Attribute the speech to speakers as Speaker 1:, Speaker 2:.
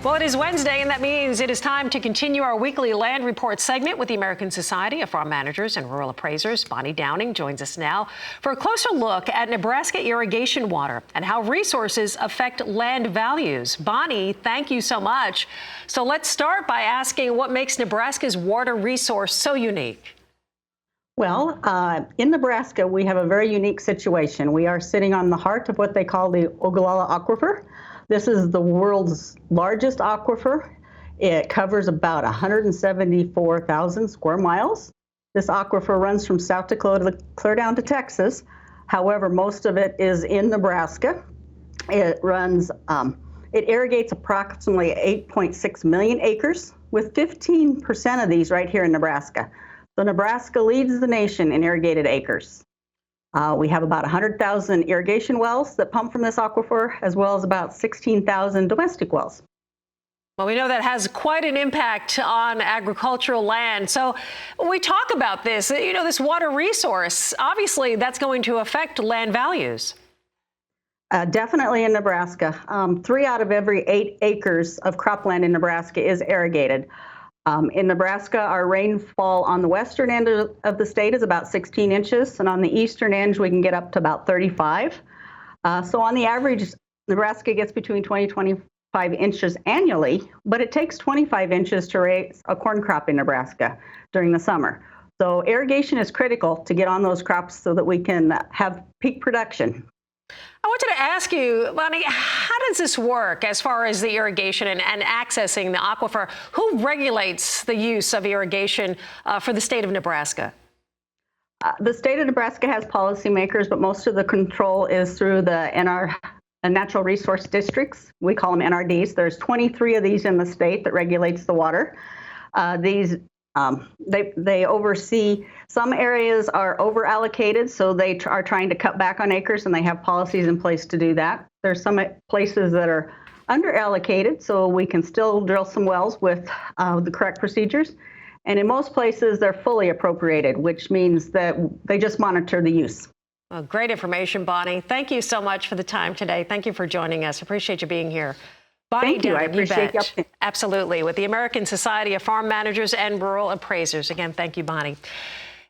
Speaker 1: Well, it is Wednesday, and that means it is time to continue our weekly land report segment with the American Society of Farm Managers and Rural Appraisers. Bonnie Downing joins us now for a closer look at Nebraska irrigation water and how resources affect land values. Bonnie, thank you so much. So let's start by asking what makes Nebraska's water resource so unique.
Speaker 2: Well, in Nebraska, we have a very unique situation. We are sitting on the heart of what they call the Ogallala Aquifer. This is the world's largest aquifer. It covers about 174,000 square miles. This aquifer runs from South Dakota clear down to Texas. However, most of it is in Nebraska. It irrigates approximately 8.6 million acres, with 15% of these right here in Nebraska. So Nebraska leads the nation in irrigated acres. We have about 100,000 irrigation wells that pump from this aquifer, as well as about 16,000 domestic wells.
Speaker 1: Well, we know that has quite an impact on agricultural land. So when we talk about this, this water resource, obviously that's going to affect land values.
Speaker 2: Definitely in Nebraska. 3 out of every 8 acres of cropland in Nebraska is irrigated. In Nebraska, our rainfall on the western end of the state is about 16 inches, and on the eastern end, we can get up to about 35. So on the average, Nebraska gets between 20 and 25 inches annually, but it takes 25 inches to raise a corn crop in Nebraska during the summer. So irrigation is critical to get on those crops so that we can have peak production.
Speaker 1: I wanted to ask you, Bonnie, how does this work as far as the irrigation and accessing the aquifer? Who regulates the use of irrigation for the state of Nebraska?
Speaker 2: The state of Nebraska has policymakers, but most of the control is through the natural resource districts. We call them NRDs. There's 23 of these in the state that regulates the water. They oversee, some areas are over allocated, so they are trying to cut back on acres, and they have policies in place to do that. There's some places that are under allocated, so we can still drill some wells with the correct procedures. And in most places, they're fully appropriated, which means that they just monitor the use.
Speaker 1: Well, great information, Bonnie. Thank you so much for the time today. Thank you for joining us. Appreciate you being here. Bonnie
Speaker 2: Thank you. I appreciate the opportunity.
Speaker 1: Absolutely. With the American Society of Farm Managers and Rural Appraisers. Again, thank you, Bonnie.